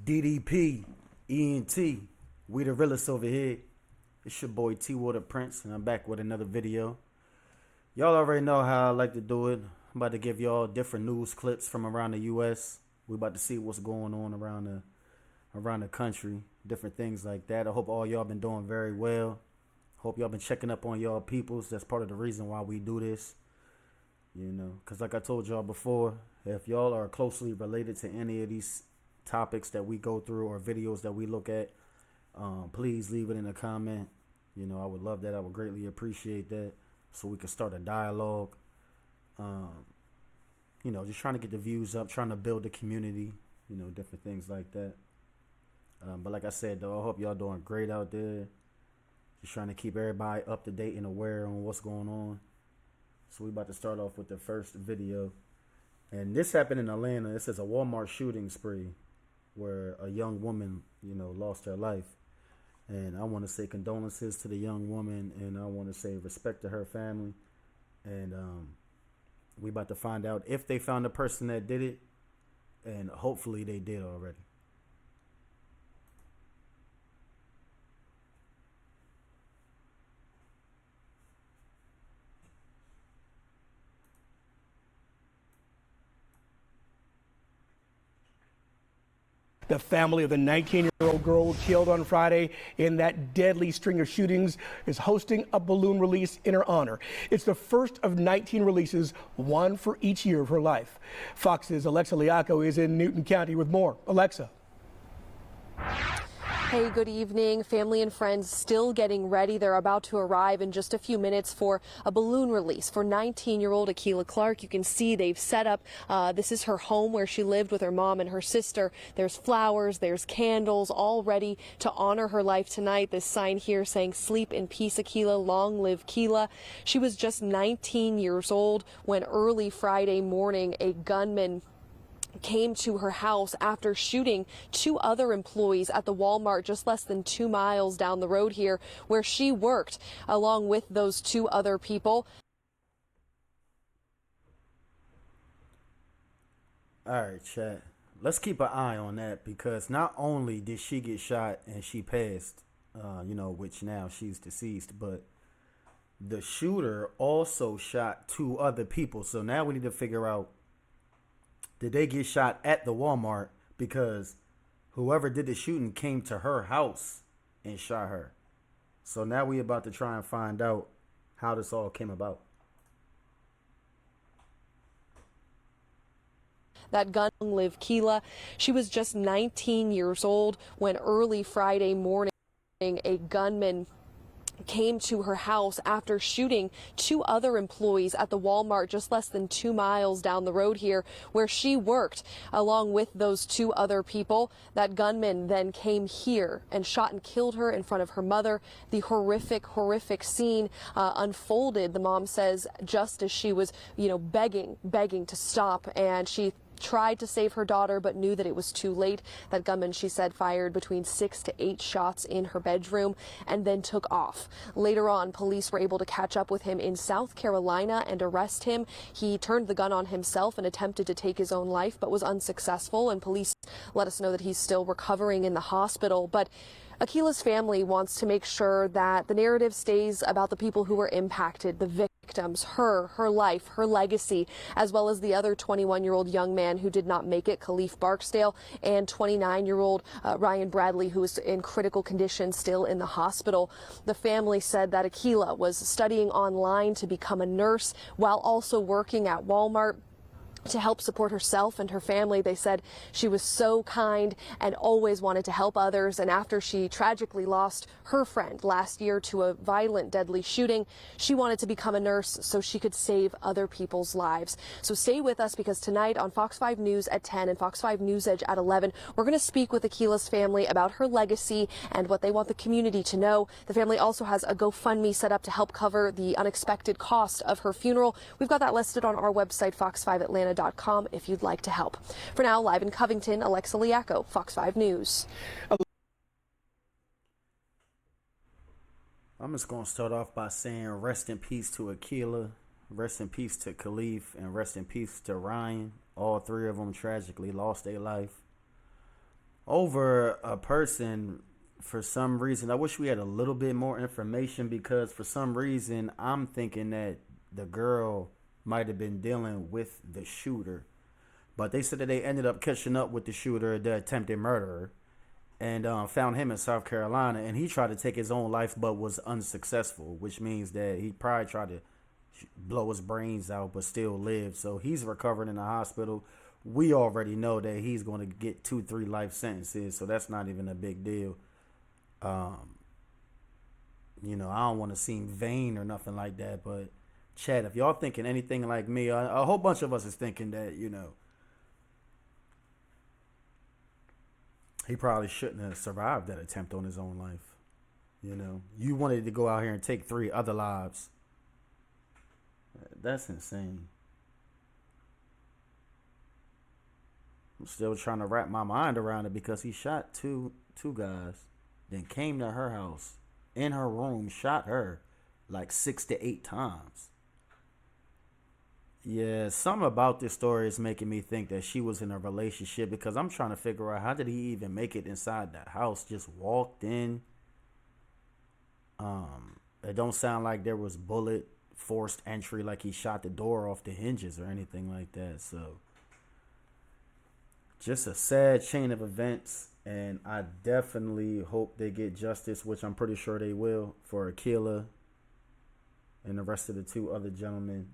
DDP, ENT, we the realest over here. It's your boy T-WillDaprince, and I'm back with another video. Y'all already know how I like to do it. I'm about to give y'all different news clips from around the U.S. We about to see what's going on around the country, different things like that. I hope all y'all been doing very well. Hope y'all been checking up on y'all peoples. That's part of the reason why we do this. You know, because like I told y'all before, if y'all are closely related to any of these topics that we go through or videos that we look at, please leave it in a comment. You know, I would love that. I would greatly appreciate that, so we can start a dialogue. You know, just trying to get the views up, trying to build the community, you know, different things like that. But like I said, though, I hope y'all doing great out there. Just trying to keep everybody up to date and aware on what's going on. So we about to start off with the first video. And this happened in Atlanta. This is a Walmart shooting spree where a young woman, you know, lost her life. And I want to say condolences to the young woman, and I want to say respect to her family. And we about to find out if they found the person that did it, and hopefully they did already. The family of the 19-year-old girl killed on Friday in that deadly string of shootings is hosting a balloon release in her honor. It's the first of 19 releases, one for each year of her life. Fox's Alexa Liaco is in Newton County with more. Alexa. Hey, good evening. Family and friends still getting ready. They're about to arrive in just a few minutes for a balloon release for 19-year-old Akilah Clark. You can see they've set up, this is her home where she lived with her mom and her sister. There's flowers, there's candles, all ready to honor her life tonight. This sign here saying, "Sleep in peace, Akilah, long live Keela." She was just 19 years old when early Friday morning a gunman came to her house after shooting two other employees at the Walmart just less than 2 miles down the road here where she worked, along with those two other people. All right, chat. Let's keep an eye on that, because not only did she get shot and she passed, you know, which now she's deceased, but the shooter also shot two other people. So now we need to figure out, did they get shot at the Walmart? Because whoever did the shooting came to her house and shot her. So now we about to try and find out how this all came about. That gun live Keela. She was just 19 years old when early Friday morning a gunman came to her house after shooting two other employees at the Walmart just less than 2 miles down the road here where she worked, along with those two other people. That gunman then came here and shot and killed her in front of her mother. The horrific scene unfolded, the mom says, just as she was, you know, begging to stop, and she tried to save her daughter but knew that it was too late. That gunman, she said, fired between 6 to 8 shots in her bedroom and then took off. Later on, police were able to catch up with him in South Carolina and arrest him. He turned the gun on himself and attempted to take his own life but was unsuccessful, and police let us know that he's still recovering in the hospital. But Akilah's family wants to make sure that the narrative stays about the people who were impacted, the victims, her life, her legacy, as well as the other 21-year-old young man who did not make it, Khalif Barksdale, and 29-year-old Ryan Bradley, who is in critical condition still in the hospital. The family said that Akilah was studying online to become a nurse while also working at Walmart to help support herself and her family. They said she was so kind and always wanted to help others. And after she tragically lost her friend last year to a violent, deadly shooting, she wanted to become a nurse so she could save other people's lives. So stay with us, because tonight on Fox 5 News at 10 and Fox 5 News Edge at 11, we're going to speak with Akilah's family about her legacy and what they want the community to know. The family also has a GoFundMe set up to help cover the unexpected cost of her funeral. We've got that listed on our website, fox5atlanta.com, if you'd like to help. For now, live in Covington, Alexa Liaco, Fox 5 News. I'm just going to start off by saying rest in peace to Akilah, rest in peace to Khalif, and rest in peace to Ryan. All three of them tragically lost their life. over a person for some reason. I wish we had a little bit more information because for some reason I'm thinking that the girl might have been dealing with the shooter. But they said that they ended up catching up with the shooter, the attempted murderer, and found him in South Carolina. And he tried to take his own life but was unsuccessful, which means that he probably tried to blow his brains out but still lived. So he's recovering in the hospital. We already know that he's going to get 2-3 life sentences, so that's not even a big deal. You know, I don't want to seem vain or nothing like that, but Chad, if y'all thinking anything like me, a whole bunch of us is thinking that, you know, he probably shouldn't have survived that attempt on his own life. You know, you wanted to go out here and take 3 other lives. That's insane. I'm still trying to wrap my mind around it because he shot two guys, then came to her house, in her room, shot her like 6 to 8 times. Yeah, something about this story is making me think that she was in a relationship because I'm trying to figure out how did he even make it inside the house? Just walked in. It don't sound like there was bullet forced entry, like he shot the door off the hinges or anything like that. So just a sad chain of events, and I definitely hope they get justice, which I'm pretty sure they will, for Akilah and the rest of the 2 other gentlemen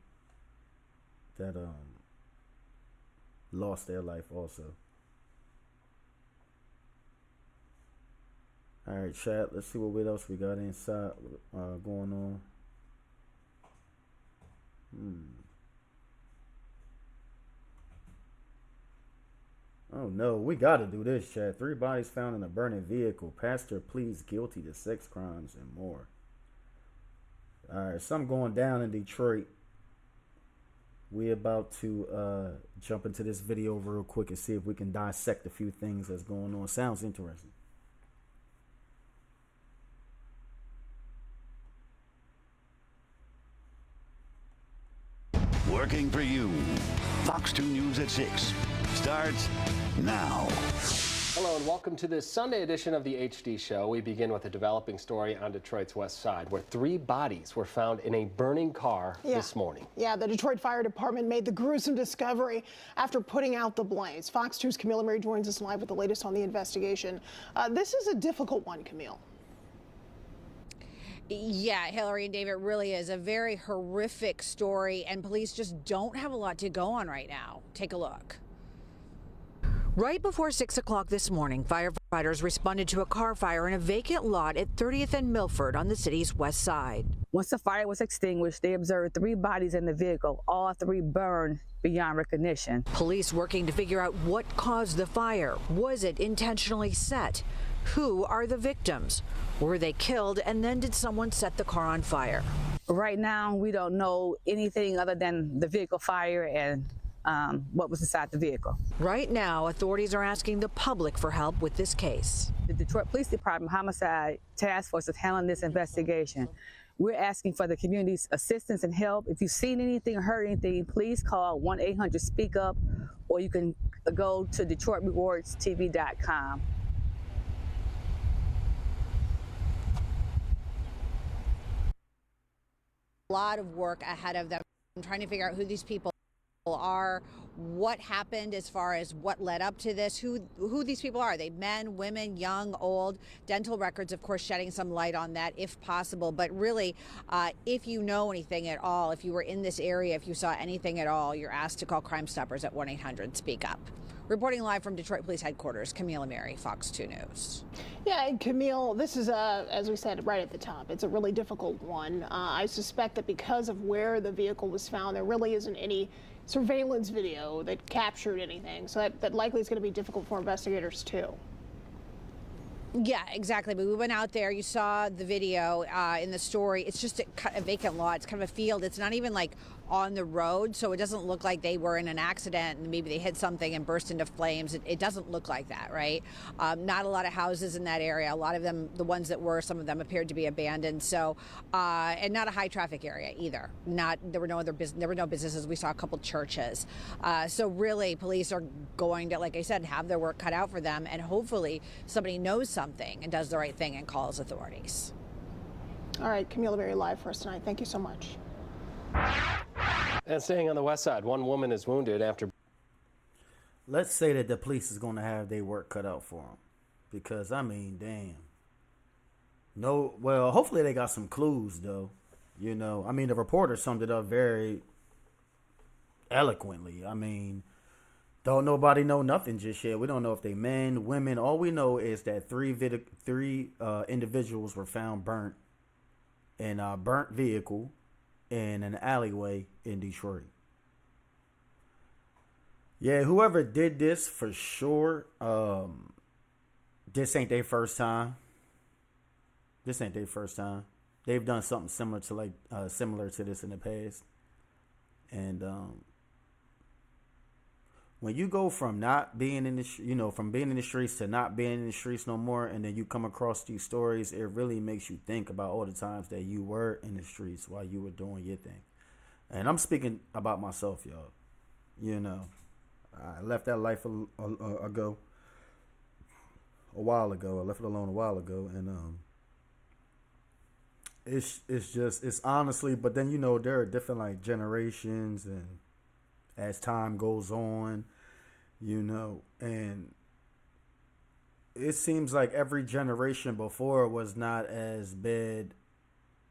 that lost their life also. All right, chat. Let's see what else we got inside going on. Oh no, we gotta do this, chat. 3 bodies found in a burning vehicle. Pastor pleads guilty to sex crimes and more. All right, something going down in Detroit. We about to jump into this video real quick and see if we can dissect a few things that's going on. Sounds interesting. Working for you. Fox 2 News at 6 starts now. Hello and welcome to this Sunday edition of the HD Show. We begin with a developing story on Detroit's west side where 3 bodies were found in a burning car this morning. Yeah, the Detroit Fire Department made the gruesome discovery after putting out the blaze. Fox 2's Camille Mary joins us live with the latest on the investigation. This is a difficult one, Camille. Yeah, Hillary and David, really is a very horrific story, and police just don't have a lot to go on right now. Take a look. Right before 6 o'clock this morning, firefighters responded to a car fire in a vacant lot at 30th and Milford on the city's west side. Once the fire was extinguished, they observed 3 bodies in the vehicle. All 3 burned beyond recognition. Police working to figure out what caused the fire. Was it intentionally set? Who are the victims? Were they killed, and then did someone set the car on fire? Right now, we don't know anything other than the vehicle fire and what was inside the vehicle. Right now, authorities are asking the public for help with this case. The Detroit Police Department Homicide Task Force is handling this investigation. We're asking for the community's assistance and help. If you've seen anything or heard anything, please call 1-800-SPEAK-UP, or you can go to DetroitRewardsTV.com. A lot of work ahead of them. I'm trying to figure out who these people are, what happened as far as what led up to this, who these people are. Are they men, women, young, old? Dental records, of course, shedding some light on that if possible. But really, if you know anything at all, if you were in this area, if you saw anything at all, you're asked to call Crime Stoppers at 1-800-SPEAK-UP. Reporting live from Detroit Police Headquarters, Camille Mary, Fox 2 News. Yeah, and Camille, this is, as we said right at the top, it's a really difficult one. I suspect that because of where the vehicle was found, there really isn't any surveillance video that captured anything. So that likely is going to be difficult for investigators, too. Yeah, exactly. But we went out there. You saw the video in the story. It's just a vacant lot. It's kind of a field. It's not even like on the road, so it doesn't look like they were in an accident and maybe they hit something and burst into flames. It doesn't look like that, right? Not a lot of houses in that area. A lot of them, the ones that were, some of them appeared to be abandoned. So, and not a high traffic area either. There were no businesses. We saw a couple churches. So really, police are going to, like I said, have their work cut out for them, and hopefully somebody knows something and does the right thing and calls authorities. All right, Camila Berry live for us tonight. Thank you so much. And staying on the west side, one woman is wounded after. Let's say that the police is going to have their work cut out for them. Because, I mean, damn. No, well, hopefully they got some clues, though. You know, I mean, the reporter summed it up very eloquently. I mean, don't nobody know nothing just yet. We don't know if they men, women. All we know is that three individuals were found burnt in a burnt vehicle in an alleyway in Detroit. Yeah, whoever did this for sure, this ain't their first time. This ain't their first time. They've done something similar to this in the past. And when you go from not being in the, from being in the streets to not being in the streets no more, and then you come across these stories, it really makes you think about all the times that you were in the streets while you were doing your thing. And I'm speaking about myself, y'all. You know, I left that life a while ago. I left it alone a while ago, and it's honestly, but then there are different like generations, and as time goes on, and it seems like every generation before was not as bad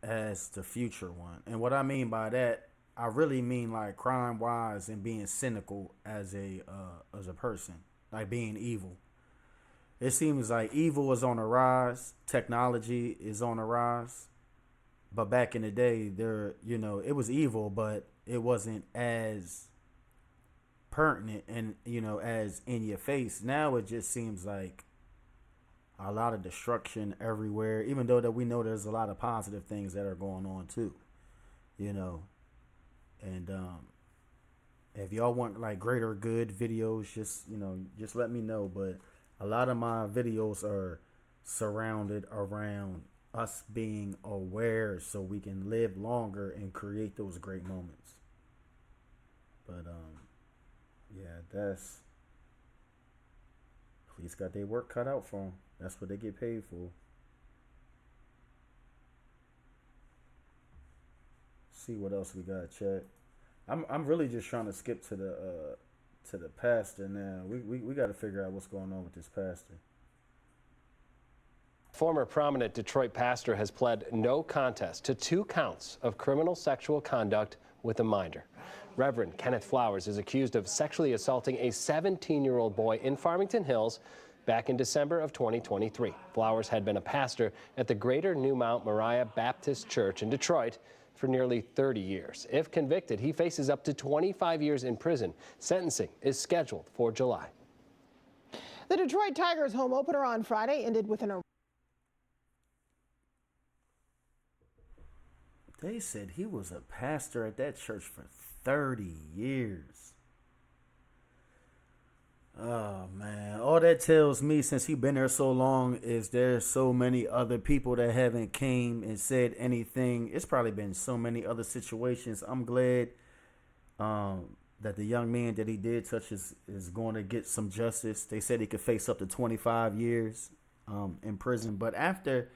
as the future one. And what I mean by that, I really mean like crime wise and being cynical as a person, like being evil. It seems like evil is on the rise, technology is on the rise. But back in the day, it was evil, but it wasn't as pertinent and as in your face. Now it just seems like a lot of destruction everywhere, even though that we know there's a lot of positive things that are going on too, and if y'all want like greater good videos, just let me know. But a lot of my videos are surrounded around us being aware so we can live longer and create those great moments. But yeah, police got their work cut out for them. That's what they get paid for. See what else we got, chat. I'm really just trying to skip to the pastor now. We got to figure out what's going on with this pastor. Former prominent Detroit pastor has pled no contest to 2 counts of criminal sexual conduct with a minor. Reverend Kenneth Flowers is accused of sexually assaulting a 17-year-old boy in Farmington Hills back in December of 2023. Flowers had been a pastor at the Greater New Mount Moriah Baptist Church in Detroit for nearly 30 years. If convicted, he faces up to 25 years in prison. Sentencing is scheduled for July. The Detroit Tigers home opener on Friday ended with an arrest. They said he was a pastor at that church for 30 years. Oh, man. All that tells me, since he been there so long, is there's so many other people that haven't came and said anything. It's probably been so many other situations. I'm glad that the young man that he did touch is going to get some justice. They said he could face up to 25 years in prison. But after...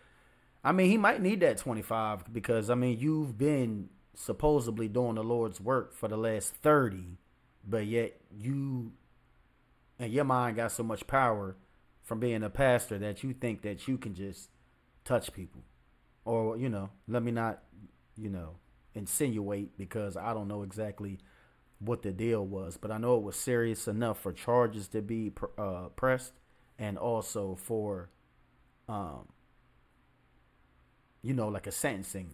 he might need that 25 because, you've been supposedly doing the Lord's work for the last 30, but yet you and your mind got so much power from being a pastor that you think that you can just touch people. Or, let me not, insinuate because I don't know exactly what the deal was, but I know it was serious enough for charges to be pressed and also for, like a sentencing.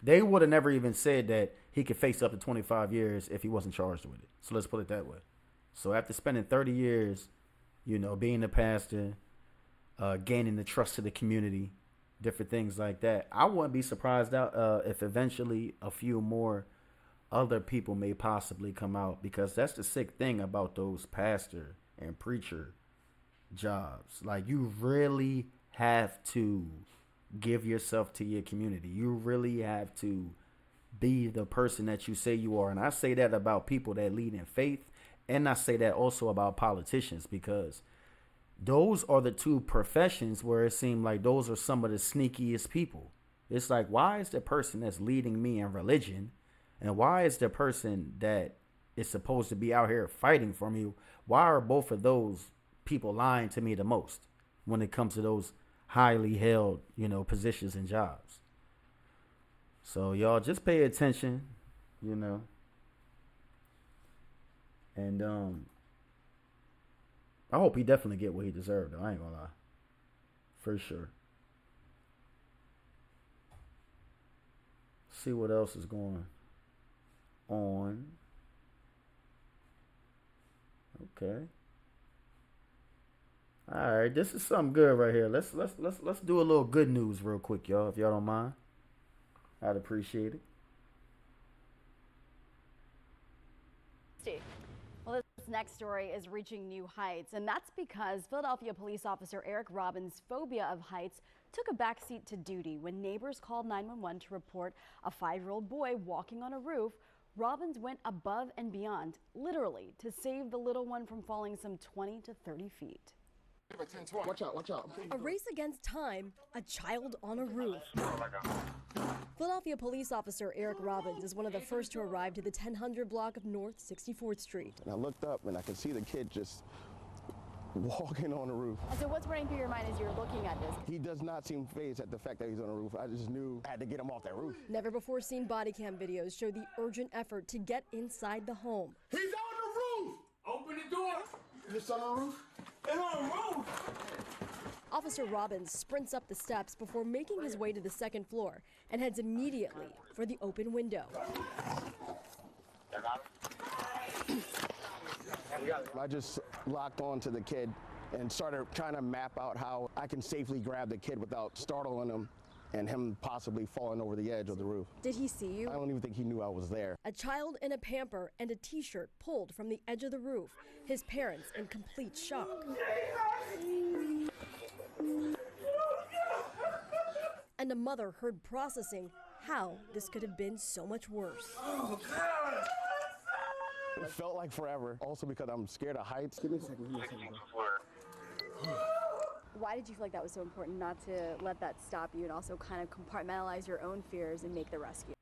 They would have never even said that he could face up to 25 years if he wasn't charged with it. So let's put it that way. So after spending 30 years, being a pastor, gaining the trust of the community, different things like that, I wouldn't be surprised out if eventually a few more other people may possibly come out, because that's the sick thing about those pastor and preacher jobs. Like, you really have to give yourself to your community. You really have to be the person that you say you are. And I say that about people that lead in faith, and I say that also about politicians, because those are the two professions where it seems like those are some of the sneakiest people. It's like, why is the person that's leading me in religion, and why is the person that is supposed to be out here fighting for me, why are both of those people lying to me the most when it comes to those highly held, positions and jobs? So y'all just pay attention, and I hope he definitely get what he deserved, though. I ain't gonna lie. For sure. See what else is going on. Okay. All right, this is something good right here. Let's do a little good news real quick, y'all, if y'all don't mind. I'd appreciate it. Well, this next story is reaching new heights, and that's because Philadelphia police officer Eric Robbins' phobia of heights took a backseat to duty. When neighbors called 911 to report a 5-year-old boy walking on a roof, Robbins went above and beyond, literally, to save the little one from falling some 20 to 30 feet. Watch out, watch out. A race against time, a child on a roof. Philadelphia police officer Eric Robbins is one of the first to arrive to the 1000 block of North 64th Street. And I looked up and I could see the kid just walking on the roof. And so what's running through your mind as you're looking at this? He does not seem fazed at the fact that he's on the roof. I just knew I had to get him off that roof. Never before seen body cam videos show the urgent effort to get inside the home. He's on the roof! Open the door! It's on the roof? It's on the roof! Officer Robbins sprints up the steps before making his way to the second floor and heads immediately for the open window. I just locked on to the kid and started trying to map out how I can safely grab the kid without startling him and him possibly falling over the edge of the roof. Did he see you? I don't even think he knew I was there. A child in a pamper and a t-shirt pulled from the edge of the roof, his parents in complete shock. And a mother heard processing how this could have been so much worse. It felt like forever, also because I'm scared of heights. Give me a second, Why did you feel like that was so important not to let that stop you and also kind of compartmentalize your own fears and make the rescue?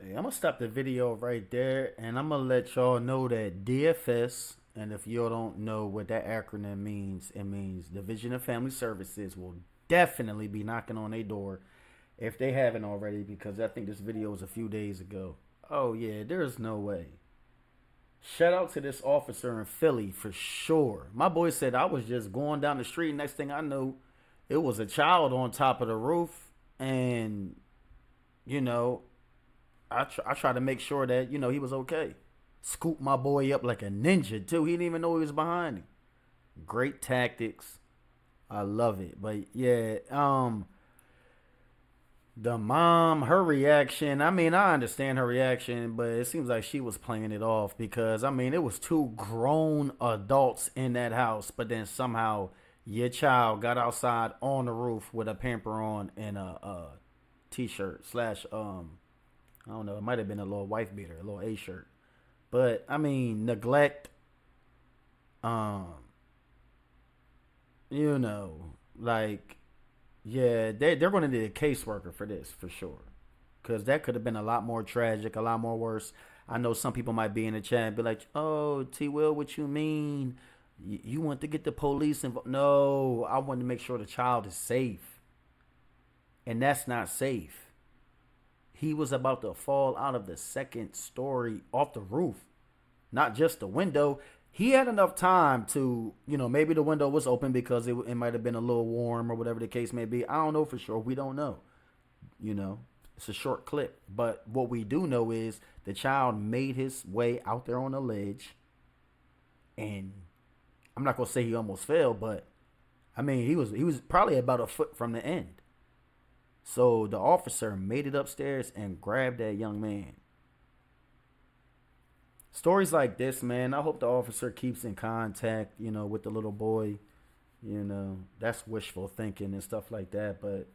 Hey, I'm going to stop the video right there, and I'm going to let y'all know that DFS, and if y'all don't know what that acronym means, it means Division of Family Services, will definitely be knocking on their door if they haven't already, because I think this video was a few days ago. Oh, yeah, there's no way. Shout out to this officer in Philly for sure. My boy said I was just going down the street. Next thing I knew, it was a child on top of the roof. And, I tried to make sure that, he was okay. Scoop my boy up like a ninja, too. He didn't even know he was behind him. Great tactics. I love it. But, yeah, the mom, her reaction, I understand her reaction, but it seems like she was playing it off because, it was two grown adults in that house, but then somehow your child got outside on the roof with a pamper on and a t-shirt / I don't know, it might have been a little wife beater, a little A shirt. But, neglect, yeah, they're going to need a caseworker for this, for sure. Because that could have been a lot more tragic, a lot more worse. I know some people might be in the chat and be like, oh, T-Will, what you mean? You want to get the police involved? No, I want to make sure the child is safe. And that's not safe. He was about to fall out of the second story off the roof. Not just the window. He had enough time to, maybe the window was open because it might have been a little warm or whatever the case may be. I don't know for sure. We don't know. It's a short clip. But what we do know is the child made his way out there on the ledge. And I'm not going to say he almost fell, but, he was probably about a foot from the end. So the officer made it upstairs and grabbed that young man. Stories like this, man, I hope the officer keeps in contact, with the little boy. That's wishful thinking and stuff like that. But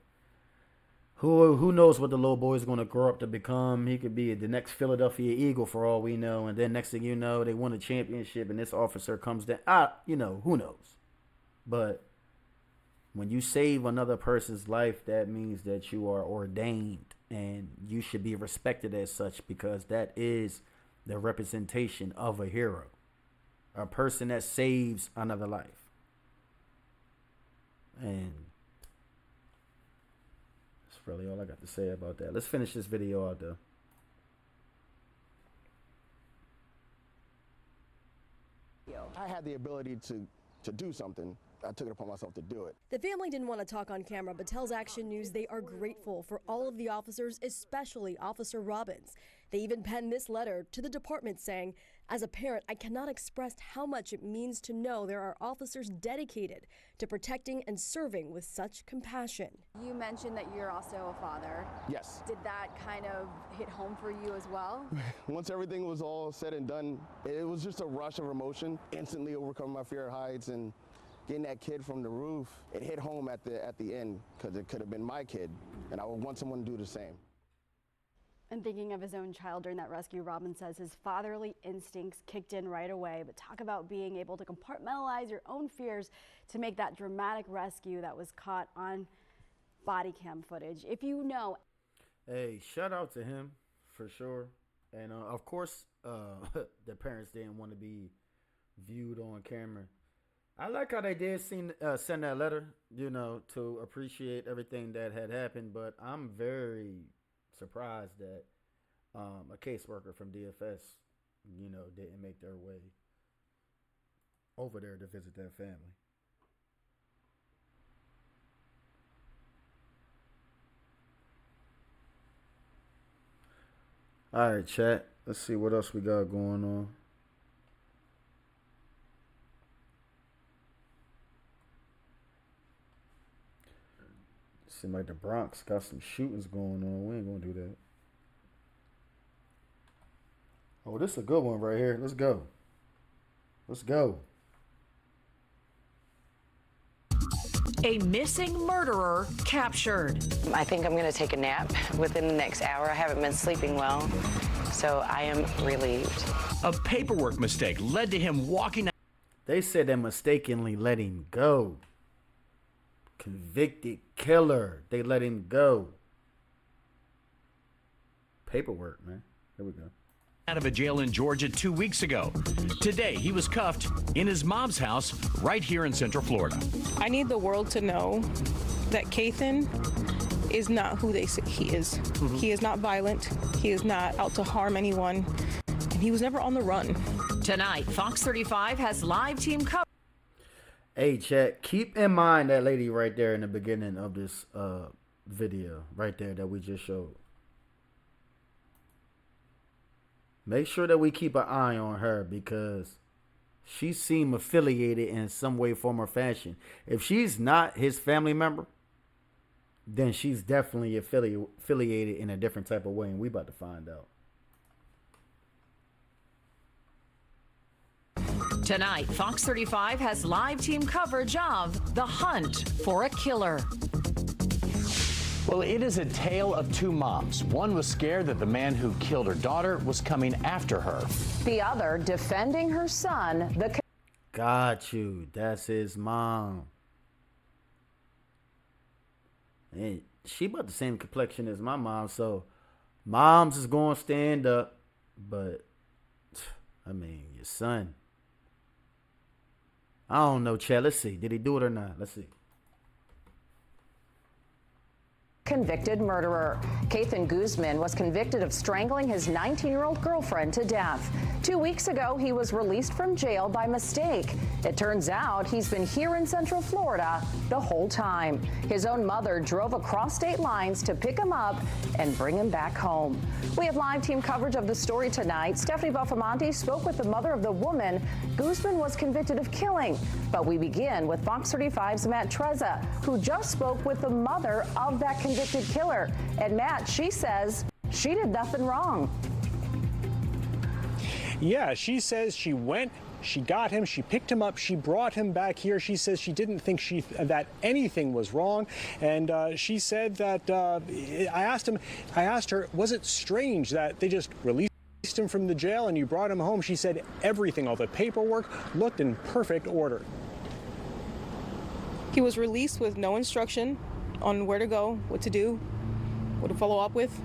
who knows what the little boy is going to grow up to become? He could be the next Philadelphia Eagle for all we know. And then next thing you know, they won a championship and this officer comes down. Who knows? But when you save another person's life, that means that you are ordained and you should be respected as such, because that is the representation of a hero, a person that saves another life. And that's really all I got to say about that. Let's finish this video out though. I had the ability to do something. I took it upon myself to do it. The family didn't want to talk on camera, but tells Action News they are grateful for all of the officers, especially Officer Robbins. They even penned this letter to the department saying, "As a parent, I cannot express how much it means to know there are officers dedicated to protecting and serving with such compassion." You mentioned that you're also a father. Yes. Did that kind of hit home for you as well? Once everything was all said and done, it was just a rush of emotion, instantly overcoming my fear of heights and getting that kid from the roof. It hit home at the end, because it could have been my kid, and I would want someone to do the same. And thinking of his own child during that rescue, Robin says his fatherly instincts kicked in right away. But talk about being able to compartmentalize your own fears to make that dramatic rescue that was caught on body cam footage. If you know. Hey, shout out to him for sure. And of course, the parents didn't want to be viewed on camera. I like how they did send that letter, to appreciate everything that had happened. But I'm very surprised that a caseworker from DFS, didn't make their way over there to visit that family. All right, chat. Let's see what else we got going on. Seems like the Bronx got some shootings going on. We ain't gonna do that. Oh, this is a good one right here. Let's go. Let's go. A missing murderer captured. I think I'm going to take a nap within the next hour. I haven't been sleeping well, so I am relieved. A paperwork mistake led to him walking out. They said they mistakenly let him go. Convicted killer. They let him go. Paperwork, man. Here we go. Out of a jail in Georgia 2 weeks ago. Today, he was cuffed in his mom's house right here in Central Florida. I need the world to know that Kathan is not who they say he is. Mm-hmm. He is not violent. He is not out to harm anyone. And he was never on the run. Tonight, Fox 35 has live team coverage. Hey, chat, keep in mind that lady right there in the beginning of this video, right there that we just showed. Make sure that we keep an eye on her, because she seemed affiliated in some way, form, or fashion. If she's not his family member, then she's definitely affiliated in a different type of way, and we about to find out. Tonight, Fox 35 has live team coverage of the hunt for a killer. Well, it is a tale of two moms. One was scared that the man who killed her daughter was coming after her. The other defending her son. Got you. That's his mom. And she about the same complexion as my mom, so moms is going to stand up. But, I mean, your son. I don't know, Chad. Let's see. Did he do it or not? Let's see. Convicted murderer. Kathan Guzman was convicted of strangling his 19-year-old girlfriend to death. 2 weeks ago, he was released from jail by mistake. It turns out he's been here in Central Florida the whole time. His own mother drove across state lines to pick him up and bring him back home. We have live team coverage of the story tonight. Stephanie Buffamonte spoke with the mother of the woman Guzman was convicted of killing. But we begin with Fox 35's Matt Trezza, who just spoke with the mother of that convicted killer. And Matt, she says she did nothing wrong. Yeah, she says she went, she got him, she picked him up, she brought him back here. She says she didn't think that anything was wrong, and she said that I asked her, was it strange that they just released him from the jail and you brought him home? She said everything, all the paperwork looked in perfect order. He was released with no instruction on where to go, what to do, what to follow up with.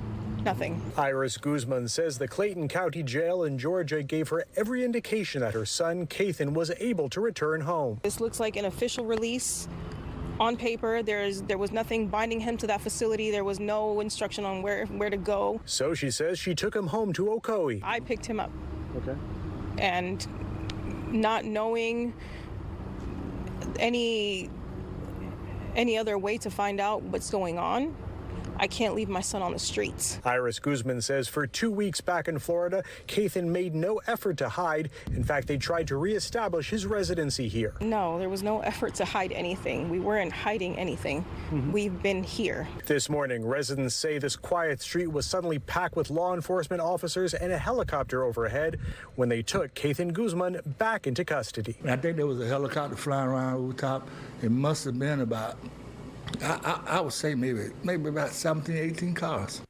Nothing. Iris Guzman says the Clayton County Jail in Georgia gave her every indication that her son, Kathan, was able to return home. This looks like an official release. On paper, there was nothing binding him to that facility. There was no instruction on where to go. So she says she took him home to Ocoee. I picked him up. Okay. And not knowing any other way to find out what's going on, I can't leave my son on the streets. Iris Guzman says for 2 weeks back in Florida, Kathan made no effort to hide. In fact, they tried to reestablish his residency here. No, there was no effort to hide anything. We weren't hiding anything. We've been here. This morning, residents say this quiet street was suddenly packed with law enforcement officers and a helicopter overhead when they took Kathan Guzman back into custody. I think there was a helicopter flying around over top. It must have been about, I would say maybe about 17, 18 cars.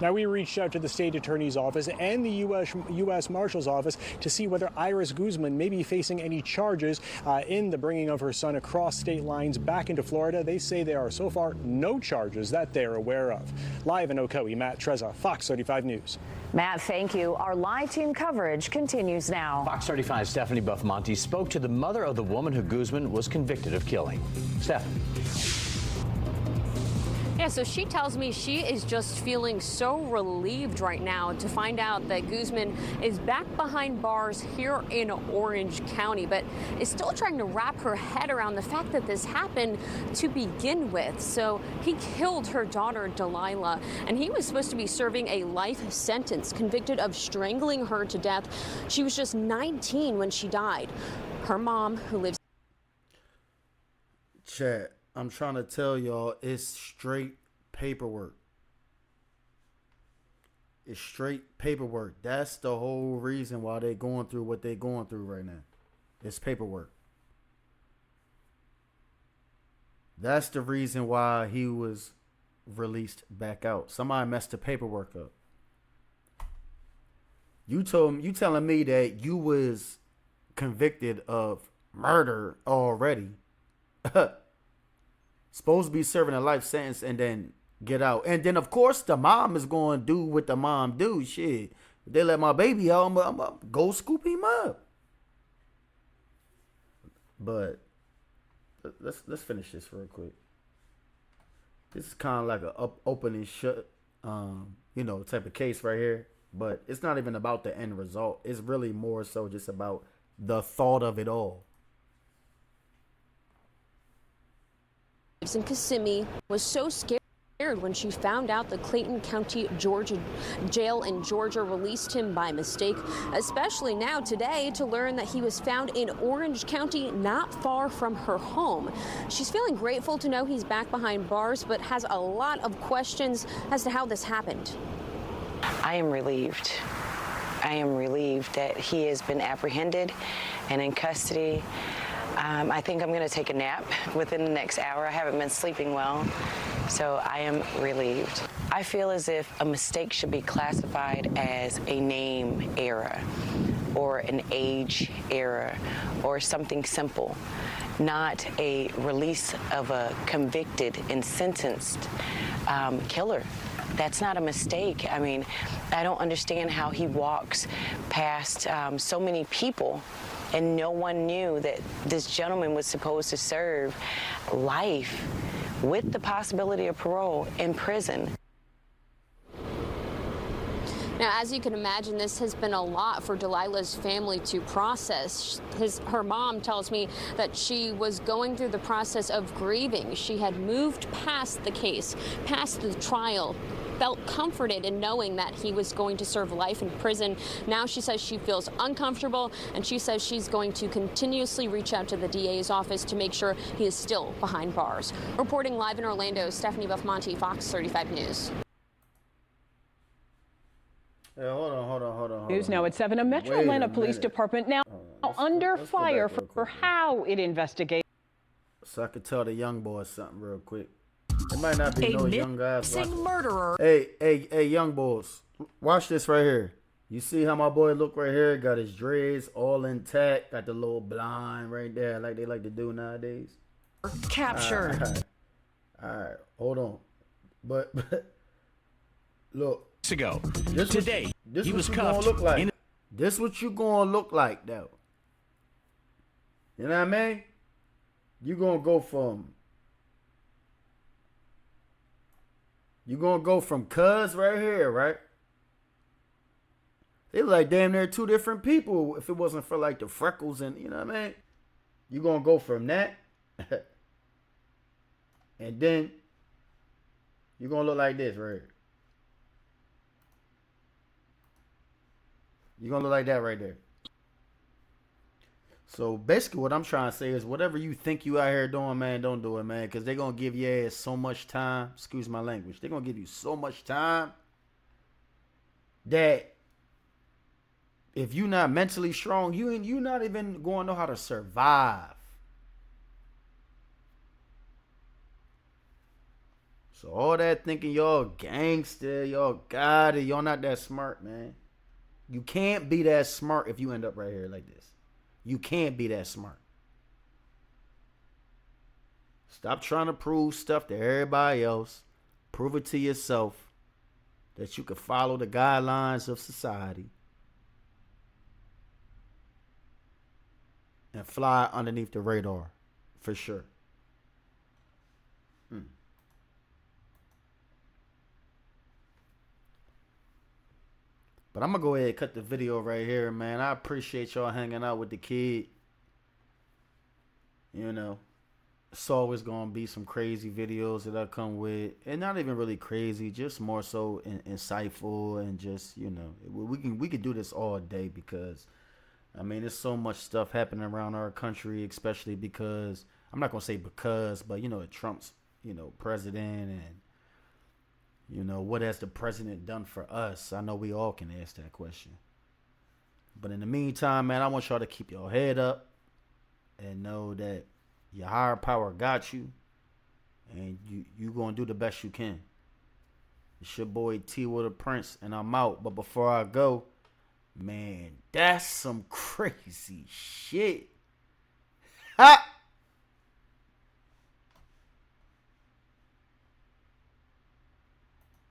Now, we reached out to the state attorney's office and the U.S. Marshal's office to see whether Iris Guzman may be facing any charges in the bringing of her son across state lines back into Florida. They say there are so far no charges that they're aware of. Live in Ocoee, Matt Trezza, Fox 35 News. Matt, thank you. Our live team coverage continues now. Fox 35's Stephanie Buffamonte spoke to the mother of the woman who Guzman was convicted of killing. Stephanie. Yeah, so she tells me she is just feeling so relieved right now to find out that Guzman is back behind bars here in Orange County, but is still trying to wrap her head around the fact that this happened to begin with. So he killed her daughter, Delilah, and he was supposed to be serving a life sentence, convicted of strangling her to death. She was just 19 when she died. Her mom, who lives... Chat. I'm trying to tell y'all, it's straight paperwork. It's straight paperwork. That's the whole reason why they're going through what they're going through right now. It's paperwork. That's the reason why he was released back out. Somebody messed the paperwork up. You telling me that you was convicted of murder already. Supposed to be serving a life sentence and then get out. And then, of course, the mom is going to do what the mom do. Shit. If they let my baby out, I'm going to go scoop him up. But let's finish this real quick. This is kind of like a open and shut, type of case right here. But it's not even about the end result. It's really more so just about the thought of it all. in Kissimmee was so scared when she found out the Clayton County, Georgia jail in Georgia released him by mistake, especially now today to learn that he was found in Orange County, not far from her home. She's feeling grateful to know he's back behind bars, but has a lot of questions as to how this happened. I am relieved. I am relieved that he has been apprehended and in custody. I think I'm going to take a nap within the next hour. I haven't been sleeping well, so I am relieved. I feel as if a mistake should be classified as a name error or an age error or something simple, not a release of a convicted and sentenced killer. That's not a mistake. I mean, I don't understand how he walks past so many people and no one knew that this gentleman was supposed to serve life with the possibility of parole in prison. Now, as you can imagine, this has been a lot for Delilah's family to process. Her mom tells me that she was going through the process of grieving. She had moved past the case, past the trial, felt comforted in knowing that he was going to serve life in prison. Now she says she feels uncomfortable, and she says she's going to continuously reach out to the DA's office to make sure he is still behind bars. Reporting live in Orlando, Stephanie Buffmonte, Fox 35 News. Yeah, hold on. News now at 7. A Metro Atlanta Police Department now under fire for how it investigates. So I could tell the young boys something real quick. It might not be no young guys watching. Murderer. Hey, young boys, watch this right here. You see how my boy look right here? Got his dreads all intact. Got the little blind right there, like they like to do nowadays. Captured. All right, hold on. But look. Ago. Today, he was cuffed. This what you gonna look like, though. You know what I mean? You gonna go from cuz right here, right? They like damn near two different people if it wasn't for like the freckles and, you know what I mean? You gonna go from that and then you gonna look like this right here. You're going to look like that right there. So basically what I'm trying to say is whatever you think you out here doing, man, don't do it, man. Because they're going to give your ass so much time. Excuse my language. They're going to give you so much time that if you're not mentally strong, you're not even going to know how to survive. So all that thinking y'all gangster, y'all got it, y'all not that smart, man. You can't be that smart if you end up right here like this. You can't be that smart. Stop trying to prove stuff to everybody else. Prove it to yourself that you can follow the guidelines of society and fly underneath the radar for sure. But I'm going to go ahead and cut the video right here, man. I appreciate y'all hanging out with the kid. You know, it's always going to be some crazy videos that I come with. And not even really crazy, just more so insightful and just, you know, we can do this all day because, I mean, there's so much stuff happening around our country, especially because, I'm not going to say because, but, you know, Trump's, you know, president and, you know, what has the president done for us? I know we all can ask that question. But in the meantime, man, I want y'all to keep your head up and know that your higher power got you. And you going to do the best you can. It's your boy T-WillDaprince, and I'm out. But before I go, man, that's some crazy shit. Ha!